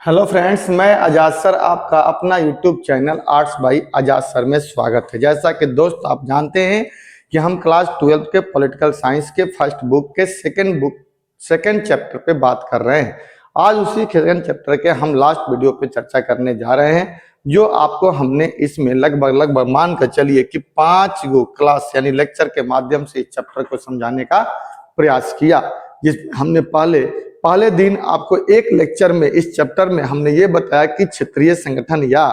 Hello friends, मैं आजाद sir आपका अपना YouTube channel arts by Azad sir में स्वागत है। जैसा कि दोस्त आप जानते हैं कि हम क्लास 12 के पॉलिटिकल साइंस के फर्स्ट बुक के सेकंड चैप्टर पे बात कर रहे हैं। आज उसी सेकंड चैप्टर के हम लास्ट वीडियो पे चर्चा करने जा रहे हैं, जो आपको हमने इसमें लगभग मान कर चलिए कि 5 गो क्लास यानी लेक्चर के माध्यम से इस चैप्टर को समझाने का प्रयास किया। जिस हमने पहले दिन आपको एक लेक्चर में इस चैप्टर में हमने ये बताया कि क्षेत्रीय संगठन या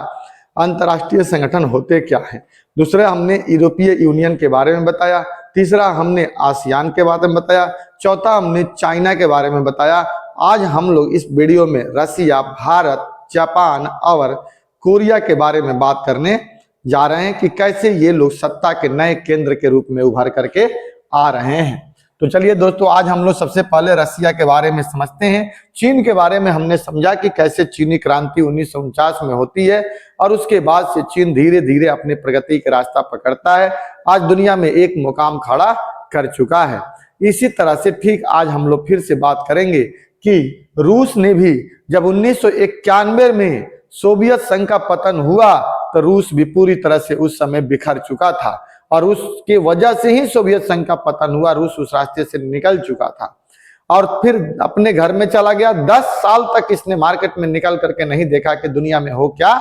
अंतर्राष्ट्रीय संगठन होते क्या हैं। दूसरा हमने यूरोपीय यूनियन के बारे में बताया। तीसरा हमने आसियान के बारे में बताया। चौथा हमने चाइना के बारे में बताया। आज हम लोग इस वीडियो में रसिया, भारत, जापान और कोरिया के बारे में बात करने जा रहे हैं कि कैसे ये लोग सत्ता के नए केंद्र के रूप में उभर करके आ रहे हैं। तो चलिए दोस्तों, आज हम लोग सबसे पहले रसिया के बारे में समझते हैं। चीन के बारे में हमने समझा कि कैसे चीनी क्रांति 1949 में होती है और उसके बाद से चीन धीरे धीरे अपने प्रगति का रास्ता पकड़ता है। आज दुनिया में एक मुकाम खड़ा कर चुका है। इसी तरह से ठीक आज हम लोग फिर से बात करेंगे कि रूस ने भी जब 1991 में सोवियत संघ का पतन हुआ तो रूस भी पूरी तरह से उस समय बिखर चुका था और उसके वजह से ही सोवियत संघ का पतन हुआ। रूस उस रास्ते से निकल चुका था और फिर अपने घर में चला गया। 10 साल तक इसने मार्केट में निकल करके नहीं देखा कि दुनिया में हो क्या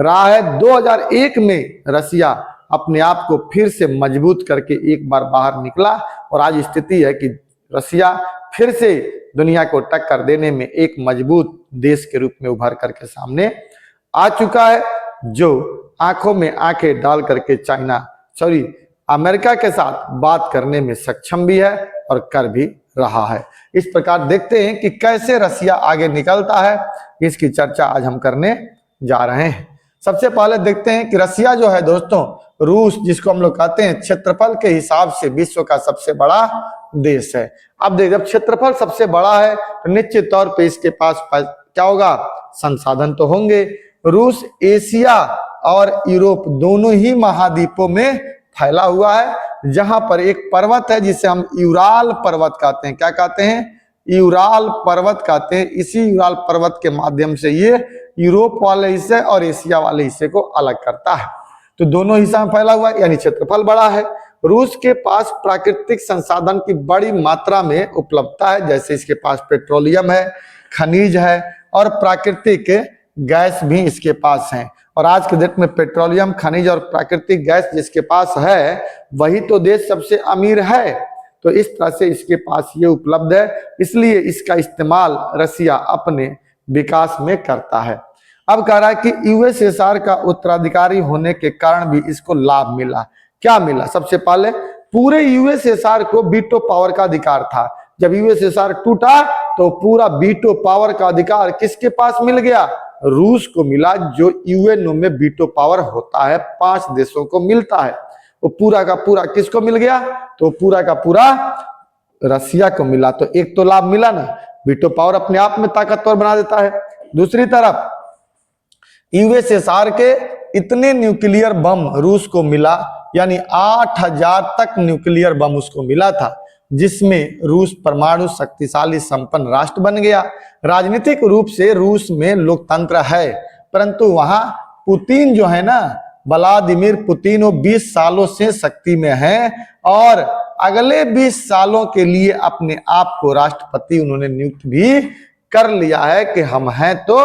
रहा है। 2001 में रसिया अपने आप को फिर से मजबूत करके एक बार बाहर निकला और आज स्थिति है कि रसिया फिर से दुनिया को टक्कर देने में एक मजबूत देश के रूप में उभर करके सामने आ चुका है, जो आंखों में आंखें डाल करके अमेरिका के साथ बात करने में सक्षम भी है और कर भी रहा है। इस प्रकार देखते हैं कि कैसे रसिया आगे निकलता है, इसकी चर्चा आज हम करने जा रहे हैं। सबसे पहले देखते हैं कि रसिया जो है दोस्तों, रूस जिसको हम लोग कहते हैं क्षेत्रफल के हिसाब से विश्व का सबसे बड़ा देश है। अब देख, जब क्षेत्रफल सबसे बड़ा है तो निश्चित तौर पे इसके पास क्या होगा, संसाधन तो होंगे। रूस एशिया और यूरोप दोनों ही महाद्वीपों में फैला हुआ है, जहां पर एक पर्वत है जिसे हम यूराल पर्वत कहते हैं। क्या कहते हैं? यूराल पर्वत कहते हैं। इसी यूराल पर्वत के माध्यम से ये यूरोप वाले हिस्से और एशिया वाले हिस्से को अलग करता है। तो दोनों हिस्सा में फैला हुआ है, यानी क्षेत्रफल बड़ा है। रूस के पास प्राकृतिक संसाधन की बड़ी मात्रा में उपलब्धता है, जैसे इसके पास पेट्रोलियम है, खनिज है और प्राकृतिक गैस भी इसके पास है। और आज के डेट में पेट्रोलियम, खनिज और प्राकृतिक गैस जिसके पास है वही तो देश सबसे अमीर है। तो इस तरह से इसके पास ये उपलब्ध है, इसलिए इसका इस्तेमाल रसिया अपने विकास में करता है। अब कह रहा है कि यूएसएसआर का उत्तराधिकारी होने के कारण भी इसको लाभ मिला। क्या मिला? सबसे पहले पूरे यूएसएसआर को वीटो पावर का अधिकार था। जब यूएसएसआर टूटा तो पूरा वीटो पावर का अधिकार किसके पास मिल गया? रूस को मिला, जो यूएनओ में वीटो पावर होता है 5 देशों को मिलता है। वो पूरा का पूरा किसको मिल गया? तो पूरा का पूरा रसिया को मिला। तो एक तो लाभ मिला ना, वीटो पावर अपने आप में ताकतवर बना देता है। दूसरी तरफ यूएसएसआर के इतने न्यूक्लियर बम रूस को मिला, यानी 8000 तक न्यूक्लियर बम उसको मिला था, जिसमें रूस परमाणु शक्तिशाली संपन्न राष्ट्र बन गया। राजनीतिक रूप से रूस में लोकतंत्र है, परंतु वहां पुतिन जो है ना, व्लादिमीर पुतिन, वो 20 सालों से शक्ति में है और अगले 20 सालों के लिए अपने आप को राष्ट्रपति उन्होंने नियुक्त भी कर लिया है कि हम हैं तो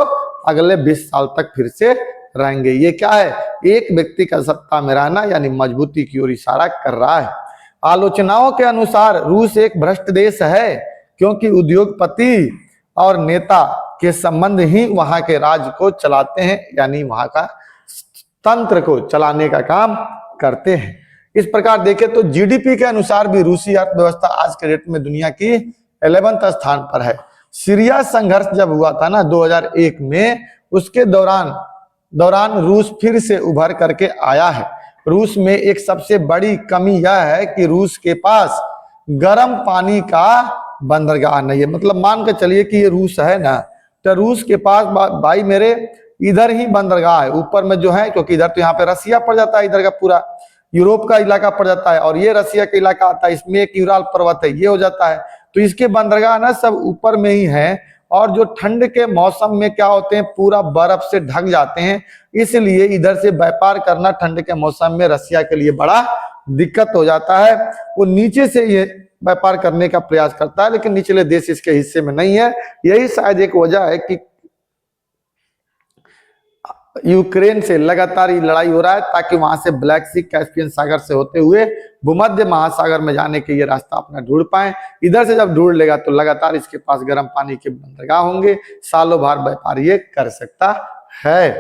अगले 20 साल तक फिर से रहेंगे। ये क्या है? एक व्यक्ति का सत्ता में रहना, यानी मजबूती की ओर इशारा कर रहा है। आलोचनाओं के अनुसार रूस एक भ्रष्ट देश है, क्योंकि उद्योगपति और नेता के संबंध ही वहां के राज्य को चलाते हैं, यानी वहां का तंत्र को चलाने का काम करते हैं। इस प्रकार देखें तो जीडीपी के अनुसार भी रूसी अर्थव्यवस्था आज के डेट में दुनिया की 11वें स्थान पर है। सीरिया संघर्ष जब हुआ था ना 2001 में, उसके दौरान रूस फिर से उभर करके आया है। रूस में एक सबसे बड़ी कमी यह है कि रूस के पास गर्म पानी का बंदरगाह नहीं है। मतलब मान के चलिए कि ये रूस है ना, तो रूस के पास भाई मेरे इधर ही बंदरगाह है, ऊपर में जो है, क्योंकि इधर तो यहाँ पे रसिया पड़ जाता है, इधर का पूरा यूरोप का इलाका पड़ जाता है और ये रसिया का इलाका आता है। इसमें एक यूराल पर्वत है, ये हो जाता है। तो इसके बंदरगाह ना सब ऊपर में ही है और जो ठंड के मौसम में क्या होते हैं, पूरा बर्फ से ढक जाते हैं, इसलिए इधर से व्यापार करना ठंड के मौसम में रसिया के लिए बड़ा दिक्कत हो जाता है। वो नीचे से ये व्यापार करने का प्रयास करता है, लेकिन निचले देश इसके हिस्से में नहीं है। यही शायद एक वजह है कि यूक्रेन से लगातार ये लड़ाई हो रहा है, ताकि वहां से ब्लैक सी, कैस्पियन सागर से होते हुए भूमध्य महासागर में जाने के ये रास्ता अपना ढूंढ पाए। इधर से जब ढूंढ लेगा तो लगातार इसके पास गर्म पानी के बंदरगाह होंगे, सालों भर व्यापार ये कर सकता है।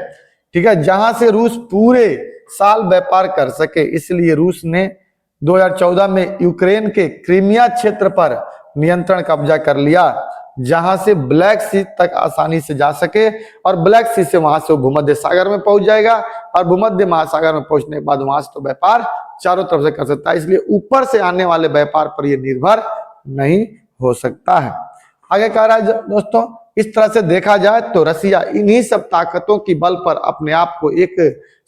ठीक है, जहां से रूस पूरे साल व्यापार कर सके, इसलिए रूस ने 2014 में यूक्रेन के क्रीमिया क्षेत्र पर नियंत्रण कब्जा कर लिया, जहां से ब्लैक सी तक आसानी से जा सके, और ब्लैक सी से वहां से वो भूमध्य सागर में पहुंच जाएगा, और भूमध्य महासागर में पहुंचने के बाद वहां से तो व्यापार चारों तरफ से कर सकता है। इसलिए ऊपर से आने वाले व्यापार पर यह निर्भर नहीं हो सकता है। आगे कह रहा है दोस्तों, इस तरह से देखा जाए तो रसिया इन्हीं सब ताकतों की बल पर अपने आप को एक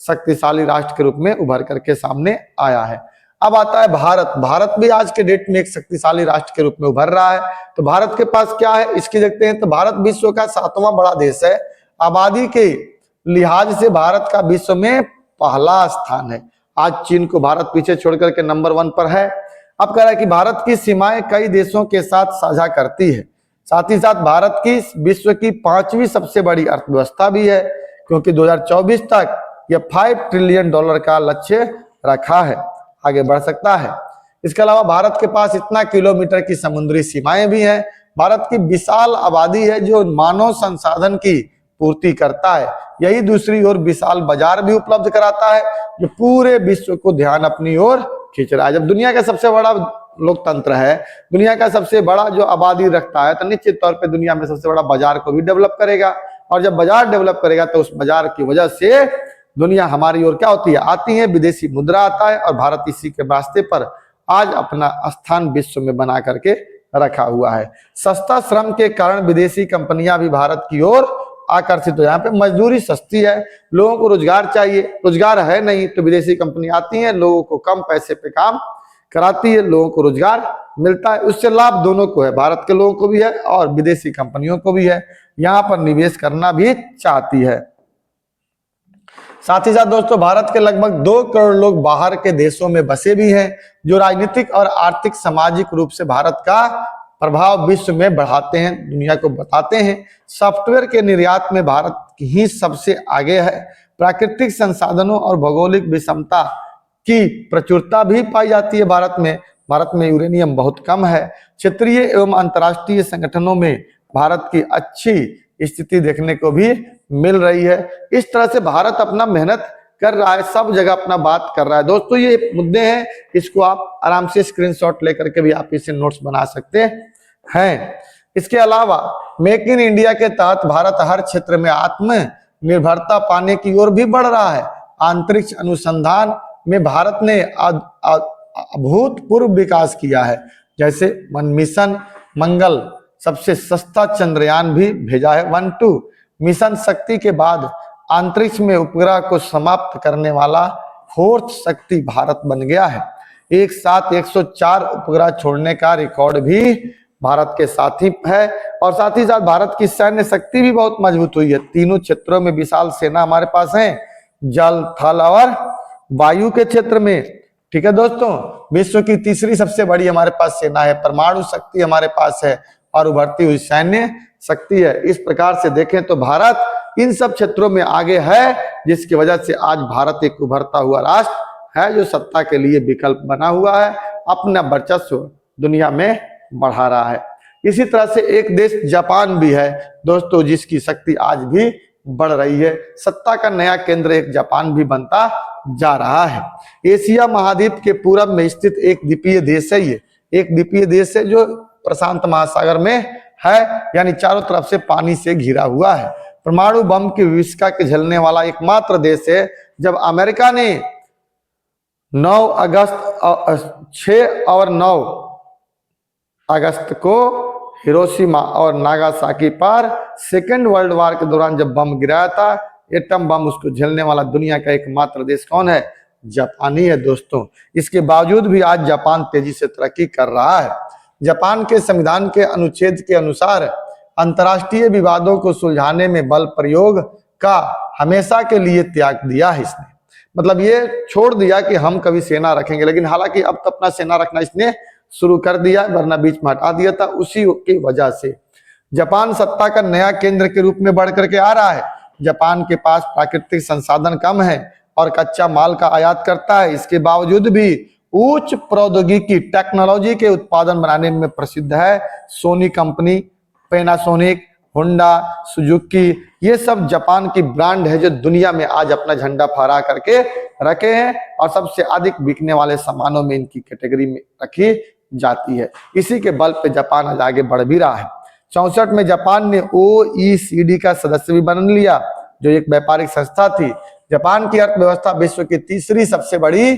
शक्तिशाली राष्ट्र के रूप में उभर करके सामने आया है। अब आता है भारत। भारत भी आज के डेट में एक शक्तिशाली राष्ट्र के रूप में उभर रहा है। तो भारत के पास क्या है, इसकी देखते हैं। तो भारत विश्व का 7वां बड़ा देश है। आबादी के लिहाज से भारत का विश्व में पहला स्थान है। आज चीन को भारत पीछे छोड़ करके नंबर 1 पर है। अब कह रहा है कि भारत की सीमाएं कई देशों के साथ साझा करती है। साथ ही साथ भारत की विश्व की 5वीं सबसे बड़ी अर्थव्यवस्था भी है, क्योंकि 2024 तक यह $5 ट्रिलियन का लक्ष्य रखा है, आगे बढ़ सकता है। इसके अलावा भारत के पास इतना किलोमीटर की समुद्री सीमाएं भी हैं। भारत की विशाल आबादी है जो मानव संसाधन की पूर्ति करता है। यही दूसरी ओर विशाल बाजार भी उपलब्ध कराता है, जो पूरे विश्व को ध्यान अपनी ओर खींच रहा है। जब दुनिया का सबसे बड़ा लोकतंत्र है, दुनिया का सबसे बड़ा जो आबादी रखता है, तो निश्चित तौर पे दुनिया में सबसे बड़ा बाजार को भी डेवलप करेगा, और जब बाजार डेवलप करेगा तो उस बाजार की वजह से दुनिया हमारी ओर क्या होती है, आती है, विदेशी मुद्रा आता है, और भारत इसी के रास्ते पर आज अपना स्थान विश्व में बना करके रखा हुआ है। सस्ता श्रम के कारण विदेशी कंपनियां भी भारत की ओर आकर्षित हो। यहाँ पे मजदूरी सस्ती है, लोगों को रोजगार चाहिए, रोजगार है नहीं, तो विदेशी कंपनी आती है, लोगों को कम पैसे पे काम कराती है, लोगों को रोजगार मिलता है। उससे लाभ दोनों को है, भारत के लोगों को भी है और विदेशी कंपनियों को भी है। यहाँ पर निवेश करना भी चाहती है। साथ ही साथ दोस्तों, भारत के लगभग 2 करोड़ लोग बाहर के देशों में बसे भी हैं, जो राजनीतिक और आर्थिक सामाजिक रूप से भारत का प्रभाव विश्व में बढ़ाते हैं, दुनिया को बताते हैं। सॉफ्टवेयर के निर्यात में भारत ही सबसे आगे है। प्राकृतिक संसाधनों और भौगोलिक विषमता की प्रचुरता भी पाई जाती है भारत में। भारत में यूरेनियम बहुत कम है। क्षेत्रीय एवं अंतर्राष्ट्रीय संगठनों में भारत की अच्छी स्थिति देखने को भी मिल रही है। इस तरह से भारत अपना मेहनत कर रहा है, सब जगह अपना बात कर रहा है। दोस्तों, ये मुद्दे हैं, इसको आप आराम से स्क्रीनशॉट लेकर के भी आप इसे नोट्स बना सकते हैं। इसके अलावा मेक इन इंडिया के तहत भारत हर क्षेत्र में आत्मनिर्भरता पाने की ओर भी बढ़ रहा है। अंतरिक्ष अनुसंधान में भारत ने अभूतपूर्व विकास किया है, जैसे मिशन मंगल सबसे सस्ता चंद्रयान भी भेजा है। 1-2 मिशन शक्ति के बाद अंतरिक्ष में उपग्रह को समाप्त करने वाला 4th शक्ति भारत बन गया है। एक साथ 104 उपग्रह छोड़ने का रिकॉर्ड भी भारत के साथ ही है। और साथ ही साथ भारत की सैन्य शक्ति भी बहुत मजबूत हुई है। तीनों क्षेत्रों में विशाल सेना हमारे पास है, जल, थल और वायु के क्षेत्र में। ठीक है दोस्तों, विश्व की तीसरी सबसे बड़ी हमारे पास सेना है, परमाणु शक्ति हमारे पास है, और उभरती हुई सैन्य शक्ति है। इस प्रकार से देखें तो भारत इन सब क्षेत्रों में आगे है, जिसकी वजह से आज भारत एक उभरता हुआ राष्ट्र है, जो सत्ता के लिए विकल्प बना हुआ है, अपना वर्चस्व दुनिया में बढ़ा रहा है। इसी तरह से एक देश जापान भी है दोस्तों, जिसकी शक्ति आज भी बढ़ रही है। सत्ता का नया केंद्र एक जापान भी बनता जा रहा है। एशिया महाद्वीप के पूरब में स्थित एक द्वीपीय देश है। ये एक द्वीपीय देश है जो प्रशांत महासागर में है, यानी चारों तरफ से पानी से घिरा हुआ है। परमाणु बम की विस्फोट के झेलने वाला एकमात्र देश है। जब अमेरिका ने 6 और 9 अगस्त को हिरोशिमा और नागासाकी पर सेकेंड वर्ल्ड वॉर के दौरान जब बम गिराया था, एटम बम, उसको झेलने वाला दुनिया का एकमात्र देश कौन है? जापान ही है दोस्तों। इसके बावजूद भी आज जापान तेजी से तरक्की कर रहा है। जापान के संविधान के अनुच्छेद के अनुसार अंतर्राष्ट्रीय विवादों को सुलझाने में बल प्रयोग का हमेशा के लिए त्याग दिया है इसने। मतलब ये छोड़ दिया कि हम कभी सेना रखेंगे, लेकिन हालांकि अब तो अपना सेना रखना इसने शुरू कर दिया, वरना बीच में हटा दिया था। उसी की वजह से जापान सत्ता का नया केंद्र के रूप में बढ़ करके आ रहा है। जापान के पास प्राकृतिक संसाधन कम है और कच्चा माल का आयात करता है। इसके बावजूद भी उच्च प्रौद्योगिकी टेक्नोलॉजी के उत्पादन बनाने में प्रसिद्ध है। Sony company, Panasonic, Honda, Suzuki, ये सब जापान की ब्रांड है जो दुनिया में आज अपना झंडा फहरा करके रखे हैं और सबसे अधिक बिकने वाले सामानों में इनकी कैटेगरी में रखी जाती है। इसी के बल पे जापान आज आगे बढ़ भी रहा है। 64 में जापान ने OECD का सदस्य भी बन लिया, जो एक व्यापारिक संस्था थी। जापान की अर्थव्यवस्था विश्व की तीसरी सबसे बड़ी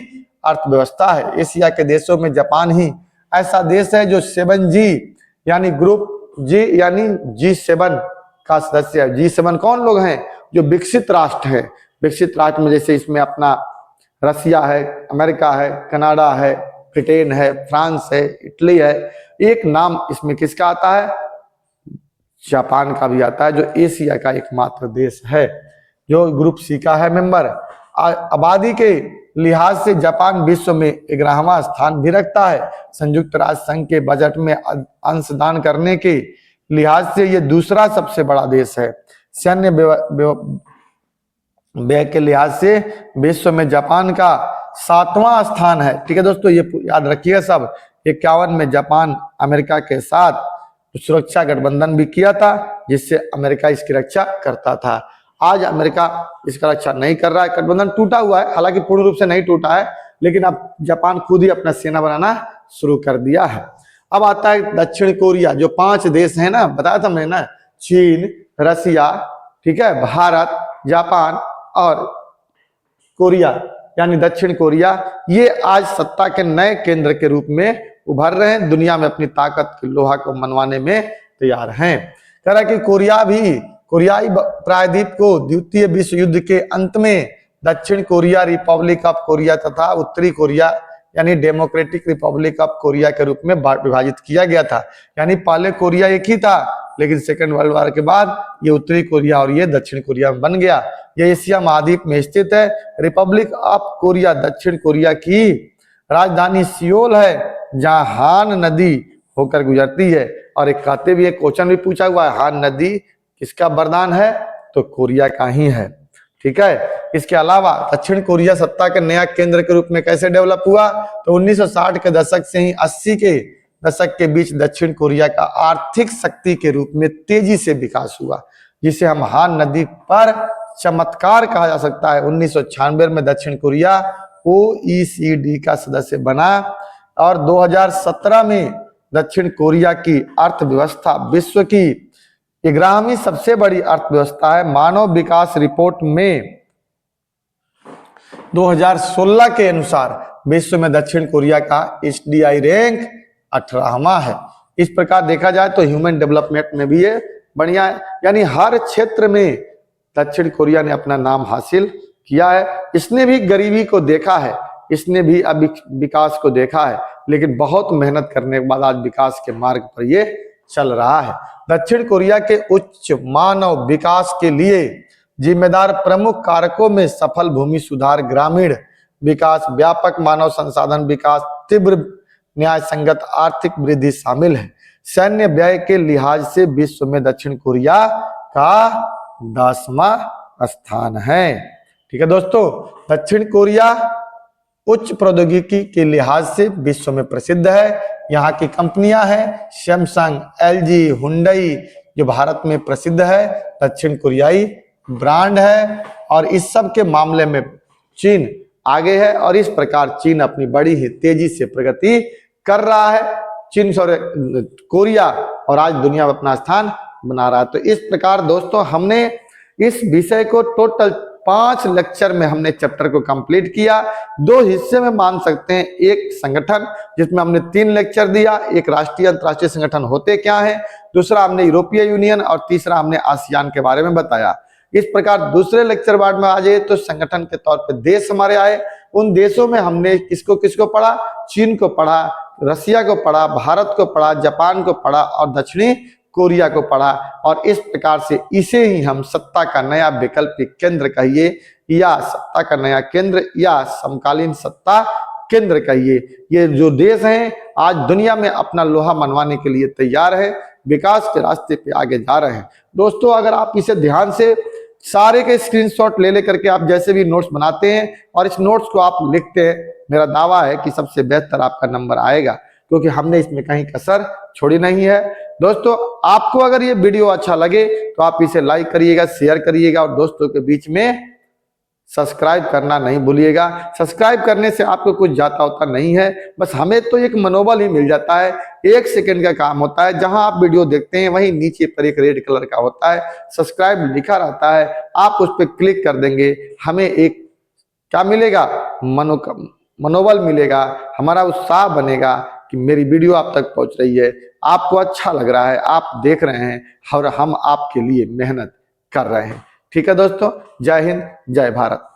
अर्थव्यवस्था है। एशिया के देशों में जापान ही ऐसा देश है जो 7G यानी ग्रुप जी यानी G7 का सदस्य है। G7 कौन लोग हैं? जो विकसित राष्ट्र है। विकसित राष्ट्र में जैसे इसमें अपना रसिया है, अमेरिका है, कनाडा है, ब्रिटेन है, फ्रांस है, इटली है। एक नाम इसमें किसका आता है? जापान का भी आता है, जो एशिया का एकमात्र देश है जो ग्रुप C का है मेंबर। आबादी के लिहाज से जापान विश्व में 11वां स्थान भी रखता है। संयुक्त राष्ट्र संघ के बजट में अंशदान करने के लिहाज से ये दूसरा सबसे बड़ा देश है। सैन्य व्यय के लिहाज से विश्व में जापान का 7वां स्थान है। ठीक है दोस्तों, ये याद रखिएगा सब। 51 में जापान अमेरिका के साथ सुरक्षा गठबंधन भी किया था, जिससे अमेरिका इसकी रक्षा करता था। आज अमेरिका इसका रक्षा नहीं कर रहा है, गठबंधन टूटा हुआ है, हालांकि पूर्ण रूप से नहीं टूटा है, लेकिन अब जापान खुद ही अपना सेना बनाना शुरू कर दिया है। अब आता है दक्षिण कोरिया, जो 5 देश है ना, बताया था मैंने ना, चीन, रसिया, ठीक है, भारत, जापान और कोरिया यानी दक्षिण कोरिया। ये आज सत्ता के नए केंद्र के रूप में उभर रहे हैं, दुनिया में अपनी ताकत की लोहा को मनवाने में तैयार हैं। कह रहा है कि कोरियाई प्रायद्वीप को द्वितीय विश्व युद्ध के अंत में दक्षिण कोरिया रिपब्लिक ऑफ कोरिया तथा उत्तरी कोरिया यानी डेमोक्रेटिक रिपब्लिक ऑफ कोरिया के रूप में विभाजित किया गया था। यानी पहले कोरिया एक ही था, लेकिन सेकेंड वर्ल्ड वॉर के बाद ये उत्तरी कोरिया और ये दक्षिण कोरिया में बन गया। ये एशिया महाद्वीप में स्थित है। रिपब्लिक ऑफ कोरिया दक्षिण कोरिया की राजधानी सियोल है, जहां हान नदी होकर गुजरती है। और एक कहते भी, एक क्वेश्चन भी पूछा हुआ है, हान नदी किसका वरदान है? तो कोरिया का ही है। ठीक है। इसके अलावा दक्षिण कोरिया सत्ता के नया केंद्र के रूप में कैसे डेवलप हुआ? तो 1960 के दशक से ही 80 के दशक के बीच दक्षिण कोरिया का आर्थिक शक्ति के रूप में तेजी से विकास हुआ, जिसे हम हान नदी पर चमत्कार कहा जा सकता है। 1996 में दक्षिण कोरिया OECD का सदस्य बना और 2017 में दक्षिण कोरिया की अर्थव्यवस्था विश्व की 11वीं सबसे बड़ी अर्थव्यवस्था है। मानव विकास रिपोर्ट में 2016 के अनुसार विश्व में दक्षिण कोरिया का HDI रैंक 18वां है। इस प्रकार देखा जाए तो ह्यूमन डेवलपमेंट में भी ये बढ़िया है, यानी हर क्षेत्र में दक्षिण कोरिया ने अपना नाम हासिल किया है। इसने भी गरीबी को देखा है, इसने भी अभी विकास को देखा है, लेकिन बहुत मेहनत करने के बाद आज विकास के मार्ग पर ये चल रहा है। दक्षिण कोरिया के उच्च मानव विकास के लिए जिम्मेदार प्रमुख कारकों में सफल भूमि सुधार, ग्रामीण विकास, व्यापक मानव संसाधन विकास, तीव्र न्याय संगत आर्थिक वृद्धि शामिल है। सैन्य व्यय के लिहाज से विश्व में दक्षिण कोरिया का 10वां स्थान है। ठीक है दोस्तों, दक्षिण कोरिया उच्च प्रौद्योगिकी के लिहाज से विश्व में प्रसिद्ध है। यहाँ की कंपनियां हैं सैमसंग, LG, हुंडई, जो भारत में प्रसिद्ध है, दक्षिण कोरियाई ब्रांड है। और इस सब के मामले में चीन आगे है और इस प्रकार चीन अपनी बड़ी ही तेजी से प्रगति कर रहा है। कोरिया और आज दुनिया में अपना स्थान बना रहा है। तो इस प्रकार दोस्तों हमने इस विषय को टोटल 5 लेक्चर में हमने चैप्टर को कंप्लीट किया। 2 हिस्से में मान सकते हैं, एक संगठन जिसमें हमने 3 लेक्चर दिया, एक राष्ट्रीय अंतर्राष्ट्रीय संगठन होते क्या हैं, दूसरा हमने यूरोपीय यूनियन और तीसरा हमने आसियान के बारे में बताया। इस प्रकार दूसरे लेक्चर बाद में आ जाए तो संगठन के तौर पे देश हमारे आए। उन देशों में हमने किसको किसको पढ़ा? चीन को पढ़ा, रसिया को पढ़ा, भारत को पढ़ा, जापान को पढ़ा और दक्षिणी कोरिया को पढ़ा और इस प्रकार से इसे ही हम सत्ता का नया वैकल्पिक केंद्र कहिए या सत्ता का नया केंद्र या समकालीन सत्ता केंद्र कहिए। ये जो देश हैं आज दुनिया में अपना लोहा मनवाने के लिए तैयार है, विकास के रास्ते पे आगे जा रहे हैं। दोस्तों अगर आप इसे ध्यान से सारे के स्क्रीनशॉट ले करके आप जैसे भी नोट्स बनाते हैं और इस नोट्स को आप लिखते हैं, मेरा दावा है कि सबसे बेहतर आपका नंबर आएगा, क्योंकि हमने इसमें कहीं कसर छोड़ी नहीं है। दोस्तों आपको अगर ये वीडियो अच्छा लगे तो आप इसे लाइक करिएगा, शेयर करिएगा और दोस्तों के बीच में सब्सक्राइब करना नहीं भूलिएगा। सब्सक्राइब करने से आपको कुछ जाता होता नहीं है, बस हमें तो एक मनोबल ही मिल जाता है। 1 सेकंड का काम होता है, जहां आप वीडियो देखते हैं वहीं नीचे पर एक रेड कलर का होता है, सब्सक्राइब लिखा रहता है, आप उस पर क्लिक कर देंगे, हमें एक क्या मिलेगा, मनोबल मिलेगा, हमारा उत्साह बनेगा कि मेरी वीडियो आप तक पहुंच रही है, आपको अच्छा लग रहा है, आप देख रहे हैं और हम आपके लिए मेहनत कर रहे हैं। ठीक है दोस्तों, जय हिंद, जय भारत।